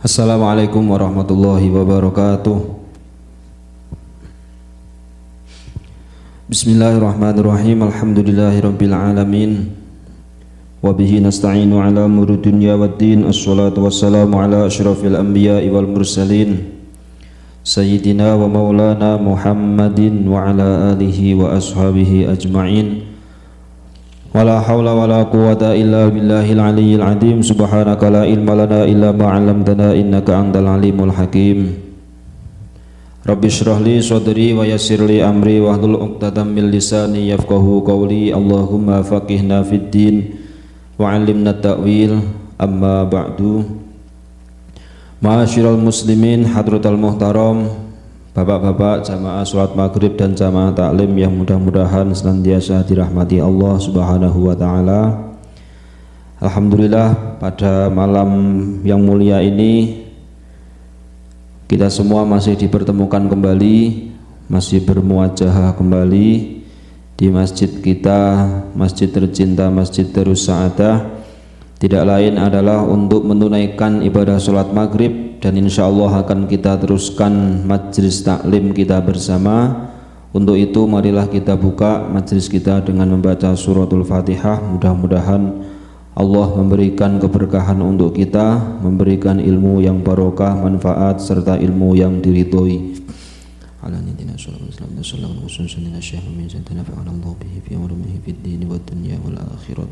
Assalamualaikum warahmatullahi wabarakatuh. Bismillahirrahmanirrahim. Alhamdulillahirabbil alamin. Wa bihi nasta'inu ala umuri dunya waddin. Assalatu wassalamu ala asyrafil anbiya'i wal mursalin Sayyidina wa maulana Muhammadin wa ala alihi wa ashabihi ajma'in. Wala hawla wala quwwata illa billahil aliyyil azim. Subhanaka la ilma lana illa ma 'allamtana innaka antal alimul hakim. Rabbi shrah li sadri wa yassir li amri wahlul 'uqdatam min lisani yafqahu qawli. Allahumma faqihna fid din wa 'allimna ta'wil. Amma ba'du. Ma'asyiral muslimin hadratal muhtaram, bapak-bapak jamaah sholat maghrib dan jamaah taklim yang mudah-mudahan senantiasa dirahmati Allah subhanahu wa ta'ala. Alhamdulillah, pada malam yang mulia ini kita semua masih dipertemukan kembali, masih bermuajahah kembali di masjid kita, masjid tercinta, Masjid Darus Sa'adah. Tidak lain adalah untuk menunaikan ibadah sholat maghrib, dan insya Allah akan kita teruskan majlis taklim kita bersama. Untuk itu marilah kita buka majlis kita dengan membaca suratul Fatihah. Mudah-mudahan Allah memberikan keberkahan untuk kita, memberikan ilmu yang barokah, manfaat serta ilmu yang diridhoi.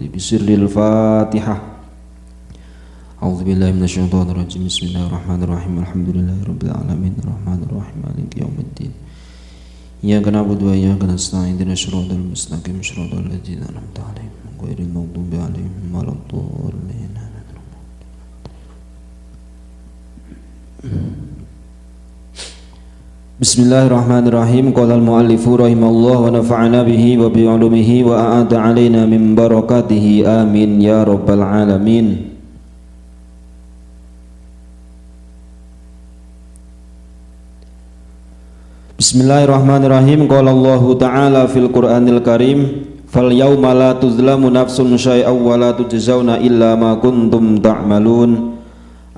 Bisirril Fatihah. A'udzubillahi minasyaitonirrajim. Bismillahirrahmanirrahim. Alhamdulillahirabbil alamin arrahmanir rahim maliki yaumiddin. Iyyaka na'budu wa iyyaka nasta'in ihdinas siratal mustaqim siratal ladzina an'amta 'alaihim ghairil maghdubi 'alaihim waladdallin. Bismillahirrahmanirrahim. Qala al-muallifu rahimallahu wa nafa'ana bihi wa bi 'ulumihi wa a'ada 'alaina min barakatihi amin ya rabbal alamin. Bismillahirrahmanirrahim. Qala Allahu ta'ala fil Qur'anil Karim, fal yawma la tuzlamu nafsun syai'aw wa la tujzauna illa ma kuntum ta'malun.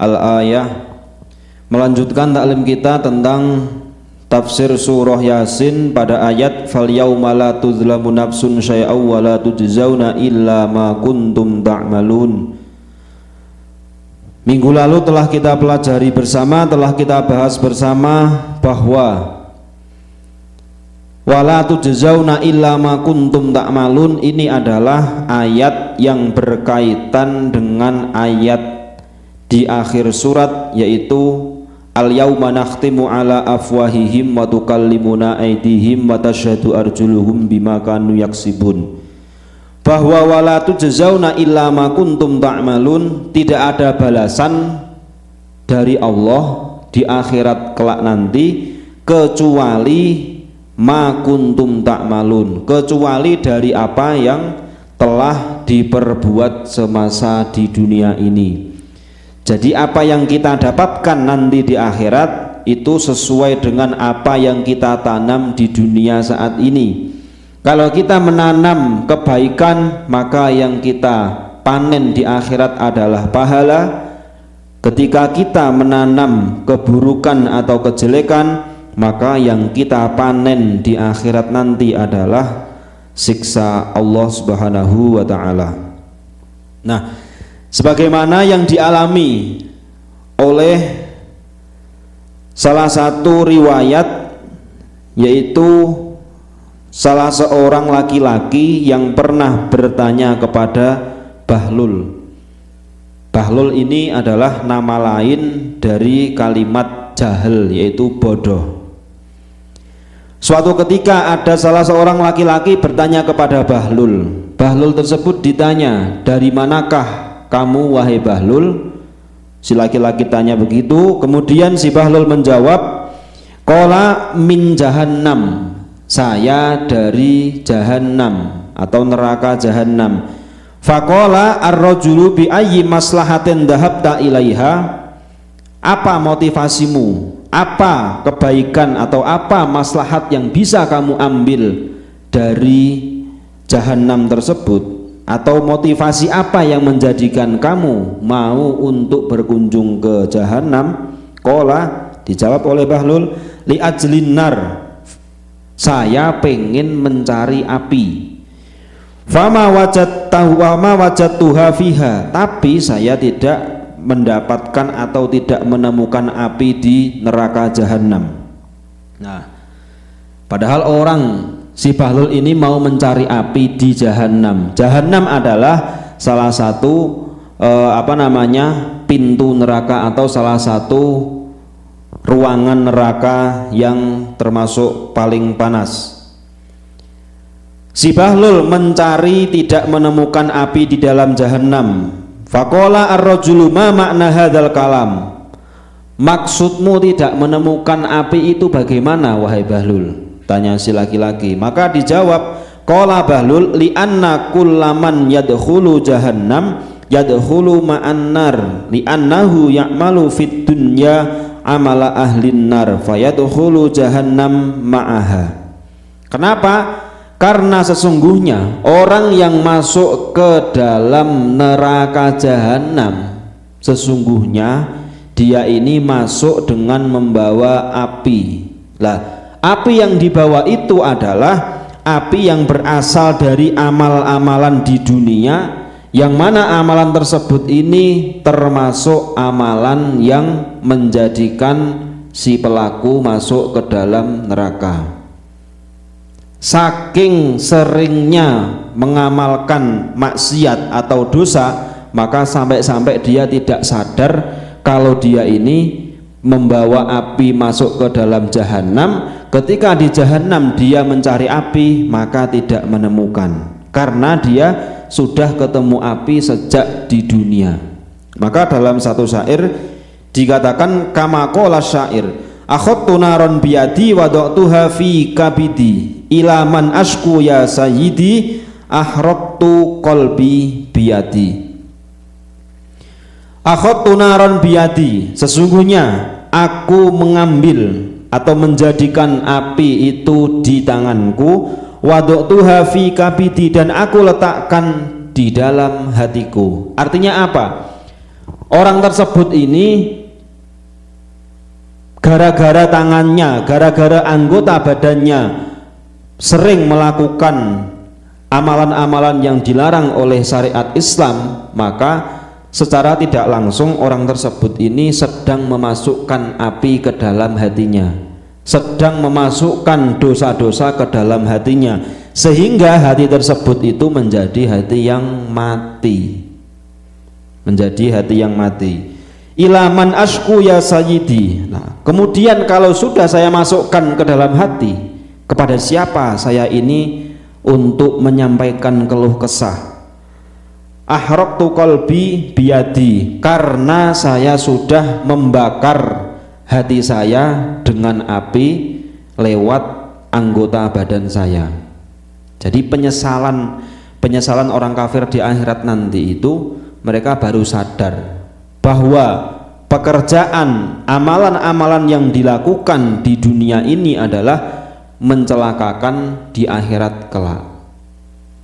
Al-ayah. Melanjutkan taklim kita tentang tafsir surah Yasin pada ayat fal yawma la tuzlamu nafsun syai'aw wa la tujzauna illa ma kuntum ta'malun. Minggu lalu telah kita pelajari bersama, telah kita bahas bersama bahwa wala tujzauna illa ma kuntum ta'malun ini adalah ayat yang berkaitan dengan ayat di akhir surat, yaitu al yauma nakhtimu ala afwahihim wa tukallimuna aydihim wa tashhadu arjuluhum bima kanu yaksibun. Bahwa wala tujzauna illa ma kuntum ta'malun, tidak ada balasan dari Allah di akhirat kelak nanti kecuali ma kuntum ta'malun, kecuali dari apa yang telah diperbuat semasa di dunia ini. Jadi apa yang kita dapatkan nanti di akhirat itu sesuai dengan apa yang kita tanam di dunia saat ini. Kalau kita menanam kebaikan, maka yang kita panen di akhirat adalah pahala. Ketika kita menanam keburukan atau kejelekan, maka yang kita panen di akhirat nanti adalah siksa Allah subhanahu wa ta'ala. Nah, sebagaimana yang dialami oleh salah satu riwayat, yaitu salah seorang laki-laki yang pernah bertanya kepada Bahlul. Bahlul ini adalah nama lain dari kalimat jahil, yaitu bodoh. Suatu ketika ada salah seorang laki-laki bertanya kepada Bahlul. Bahlul tersebut ditanya, dari manakah kamu wahai Bahlul? Si laki-laki tanya begitu. Kemudian si Bahlul menjawab, qala min jahannam, saya dari jahannam atau neraka jahannam. Faqala ar-rajulu bi ayyi maslahatin dhahabta ilaiha, apa motivasimu, apa kebaikan atau apa maslahat yang bisa kamu ambil dari jahanam tersebut? atau motivasi apa yang menjadikan kamu mau untuk berkunjung ke jahanam? Qala, dijawab oleh Bahlul, li ajlin nar, saya pengen mencari api. Fama wajadtuha fiha, tapi saya tidak mendapatkan atau tidak menemukan api di neraka jahanam. Nah, padahal si Bahlul ini mau mencari api di jahanam. Jahanam adalah salah satu pintu neraka atau salah satu ruangan neraka yang termasuk paling panas. Si Bahlul mencari tidak menemukan api di dalam jahanam. Faqala ar-rajulu ma makna hadzal kalam. Maksudmu tidak menemukan api itu bagaimana wahai Bahlul? Tanya si laki-laki. Maka dijawab, qala Bahlul, li anna kullaman yadkhulu jahannam yadkhulu ma'an nar li annahu ya'malu fid dunya amala ahlin nar fayadkhulu jahannam ma'aha. Kenapa? Karena sesungguhnya orang yang masuk ke dalam neraka jahanam, sesungguhnya dia ini masuk dengan membawa api. Lah, api yang dibawa itu adalah api yang berasal dari amal-amalan di dunia, yang mana amalan tersebut ini termasuk amalan yang menjadikan si pelaku masuk ke dalam neraka. Saking seringnya mengamalkan maksiat atau dosa, maka sampai-sampai dia tidak sadar kalau dia ini membawa api masuk ke dalam jahanam. Ketika di jahanam dia mencari api, maka tidak menemukan, karena dia sudah ketemu api sejak di dunia. Maka dalam satu syair dikatakan kama qala syair, akhadtu naron biyadi wada'tuha fi kabidi ila man ashku ya sayyidi ahraqtu qalbi biyadi. Akhadtu naron biyadi, sesungguhnya aku mengambil atau menjadikan api itu di tanganku, wada'tuha fi kabidi, dan aku letakkan di dalam hatiku. Artinya apa? Orang tersebut ini gara-gara tangannya, gara-gara anggota badannya sering melakukan amalan-amalan yang dilarang oleh syariat Islam, maka secara tidak langsung orang tersebut ini sedang memasukkan api ke dalam hatinya, sedang memasukkan dosa-dosa ke dalam hatinya, sehingga hati tersebut itu menjadi hati yang mati, menjadi hati yang mati. Ilaman ashku ya sayyidi. Nah, kemudian kalau sudah saya masukkan ke dalam hati, kepada siapa saya ini untuk menyampaikan keluh kesah? Ahraqtu qalbi biyadi, karena saya sudah membakar hati saya dengan api lewat anggota badan saya. Jadi penyesalan orang kafir di akhirat nanti itu, mereka baru sadar bahwa pekerjaan amalan-amalan yang dilakukan di dunia ini adalah mencelakakan di akhirat kelak.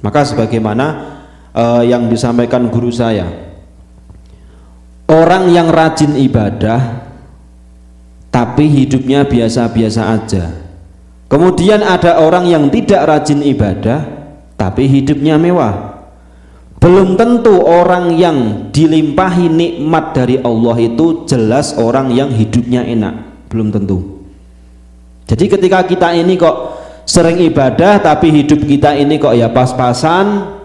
Maka sebagaimana yang disampaikan guru saya, orang yang rajin ibadah tapi hidupnya biasa-biasa aja, kemudian ada orang yang tidak rajin ibadah tapi hidupnya mewah, belum tentu orang yang dilimpahi nikmat dari Allah itu jelas orang yang hidupnya enak, belum tentu. Jadi ketika kita ini kok sering ibadah tapi hidup kita ini kok ya pas-pasan,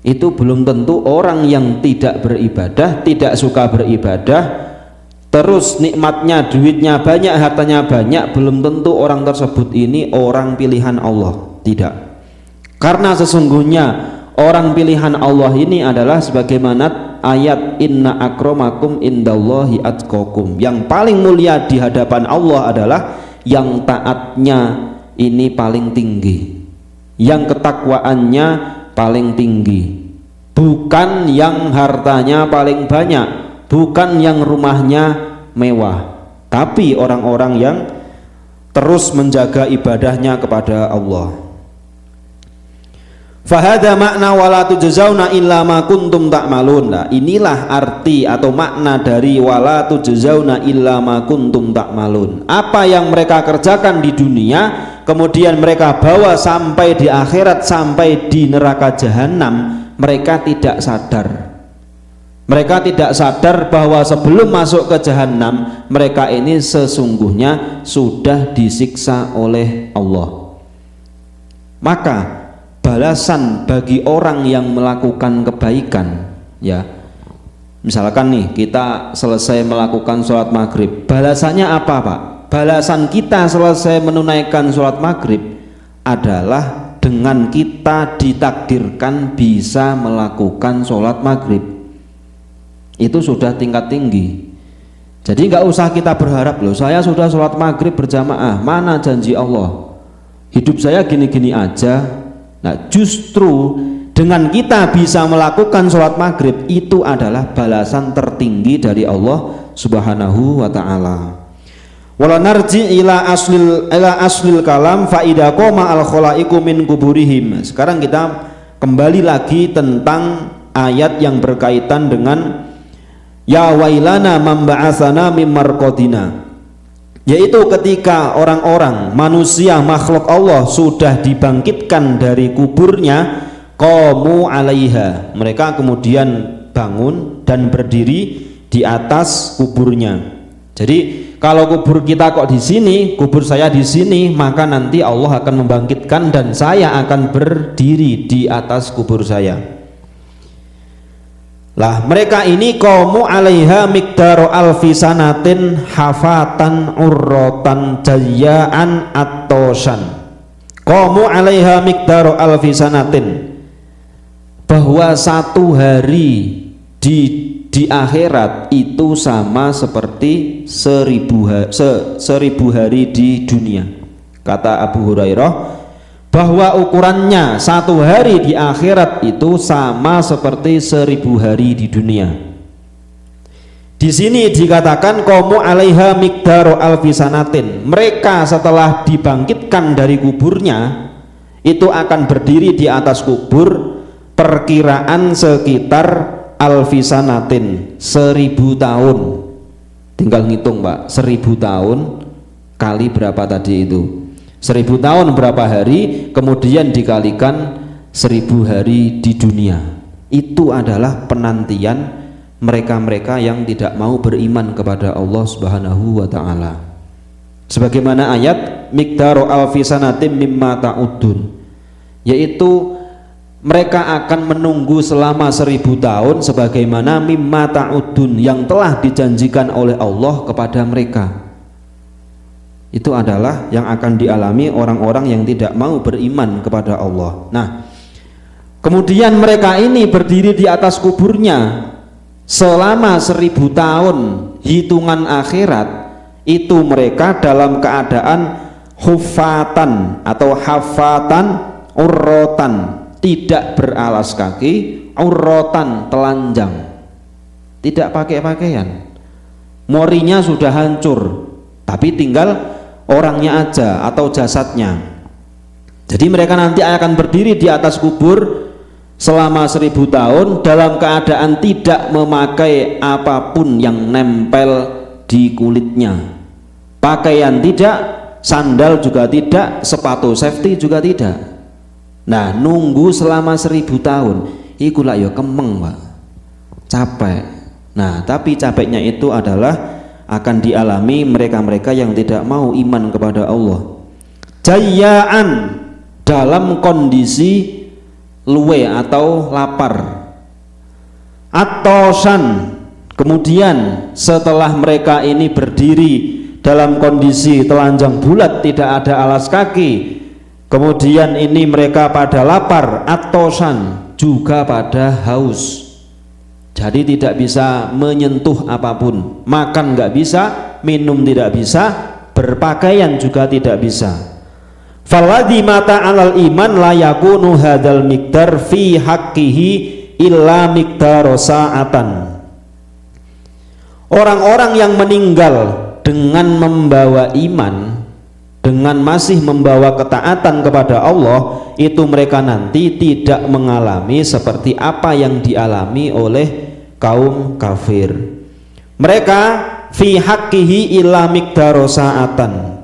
itu belum tentu orang yang tidak beribadah, tidak suka beribadah, terus nikmatnya, duitnya banyak, hartanya banyak, belum tentu orang tersebut ini orang pilihan Allah. Tidak. Karena sesungguhnya orang pilihan Allah ini adalah sebagaimana ayat inna akramakum indallahi atqakum, yang paling mulia di hadapan Allah adalah yang taatnya ini paling tinggi, yang ketakwaannya paling tinggi, bukan yang hartanya paling banyak, bukan yang rumahnya mewah, tapi orang-orang yang terus menjaga ibadahnya kepada Allah. Fahada makna wala tujzauna illa ma kuntum ta'malun. Nah, inilah arti atau makna dari wala tujzauna illa ma kuntum ta'malun. Apa yang mereka kerjakan di dunia kemudian mereka bawa sampai di akhirat, sampai di neraka jahanam, mereka tidak sadar. Mereka tidak sadar bahwa sebelum masuk ke jahanam mereka ini sesungguhnya sudah disiksa oleh Allah. Maka balasan bagi orang yang melakukan kebaikan, ya, misalkan nih kita selesai melakukan sholat maghrib, balasannya apa Pak? Balasan kita selesai menunaikan sholat maghrib adalah dengan kita ditakdirkan bisa melakukan sholat maghrib. Itu sudah tingkat tinggi. Jadi nggak usah kita berharap, loh saya sudah sholat maghrib berjamaah, mana janji Allah, hidup saya gini-gini aja. Nah, justru dengan kita bisa melakukan sholat maghrib itu adalah balasan tertinggi dari Allah Subhanahu wa ta'ala. Wala narji ila aslil kalam fa idza qama al khalaiqu min kuburihim. Sekarang kita kembali lagi tentang ayat yang berkaitan dengan ya wailana man ba'atsana mim marqadina, yaitu ketika orang-orang manusia makhluk Allah sudah dibangkitkan dari kuburnya, qamu 'alaiha, mereka kemudian bangun dan berdiri di atas kuburnya. Jadi kalau kubur kita kok di sini, kubur saya di sini, maka nanti Allah akan membangkitkan dan saya akan berdiri di atas kubur saya. Lah mereka ini qamu 'alaiha miqdaru alfi sanatin hafatan urrotan jayyaan at-tosan. Qamu 'alaiha miqdaru alfi sanatin, bahwa satu hari di akhirat itu sama seperti seribu hari di dunia. Kata Abu Hurairah bahwa ukurannya satu hari di akhirat itu sama seperti 1000 hari di dunia. Di sini dikatakan qamu 'alaiha miqdaru alfi sanatin, mereka setelah dibangkitkan dari kuburnya itu akan berdiri di atas kubur perkiraan sekitar alfi sanatin, 1000 tahun. Tinggal ngitung Pak, 1000 tahun kali berapa tadi itu? 1000 tahun berapa hari, kemudian dikalikan 1000 hari di dunia. Itu adalah penantian mereka-mereka yang tidak mau beriman kepada Allah Subhanahu wa ta'ala. Sebagaimana ayat miqdaru alfi sanatin mimma ta'udun, yaitu mereka akan menunggu selama 1000 tahun sebagaimana mimma ta'udun, yang telah dijanjikan oleh Allah kepada mereka. Itu adalah yang akan dialami orang-orang yang tidak mau beriman kepada Allah. Nah, kemudian mereka ini berdiri di atas kuburnya selama 1000 tahun hitungan akhirat, itu mereka dalam keadaan hufatan atau hafatan urrotan, tidak beralas kaki, urrotan telanjang, tidak pakai pakaian, morinya sudah hancur, tapi tinggal orangnya aja atau jasadnya. Jadi mereka nanti akan berdiri di atas kubur selama 1000 tahun dalam keadaan tidak memakai apapun yang nempel di kulitnya, pakaian tidak, sandal juga tidak, sepatu safety juga tidak. Nah, nunggu selama 1000 tahun iku lah ya kemeng Pak, capek. Nah, tapi capeknya itu adalah akan dialami mereka-mereka yang tidak mau iman kepada Allah. Jayyaan, dalam kondisi luwe atau lapar. At-tosan, kemudian setelah mereka ini berdiri dalam kondisi telanjang bulat, tidak ada alas kaki, kemudian ini mereka pada lapar, at-tosan, juga pada haus. Jadi tidak bisa menyentuh apapun, makan nggak bisa, minum tidak bisa, berpakaian juga tidak bisa. Falladhi mata alal iman la yakunu hadzal miqdar fi haqqihi illa miqdar sa'atan. Orang-orang yang meninggal dengan membawa iman, dengan masih membawa ketaatan kepada Allah, itu mereka nanti tidak mengalami seperti apa yang dialami oleh kaum kafir. Mereka fi haqqihi illa miqdaro sa'atan.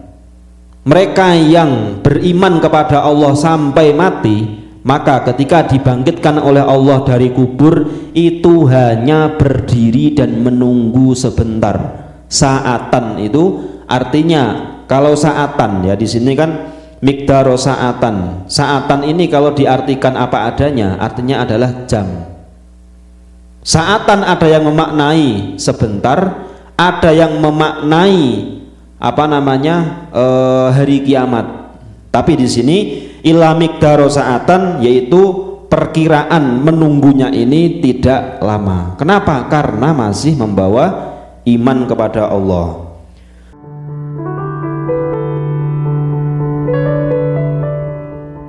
Mereka yang beriman kepada Allah sampai mati, maka ketika dibangkitkan oleh Allah dari kubur itu hanya berdiri dan menunggu sebentar. Sa'atan itu artinya, kalau sa'atan ya di sini kan miqdaro sa'atan. Sa'atan ini kalau diartikan apa adanya, artinya adalah jam. Sa'atan ada yang memaknai sebentar, ada yang memaknai hari kiamat. Tapi di sini illa miqdaro sa'atan, yaitu perkiraan menunggunya ini tidak lama. Kenapa? Karena masih membawa iman kepada Allah.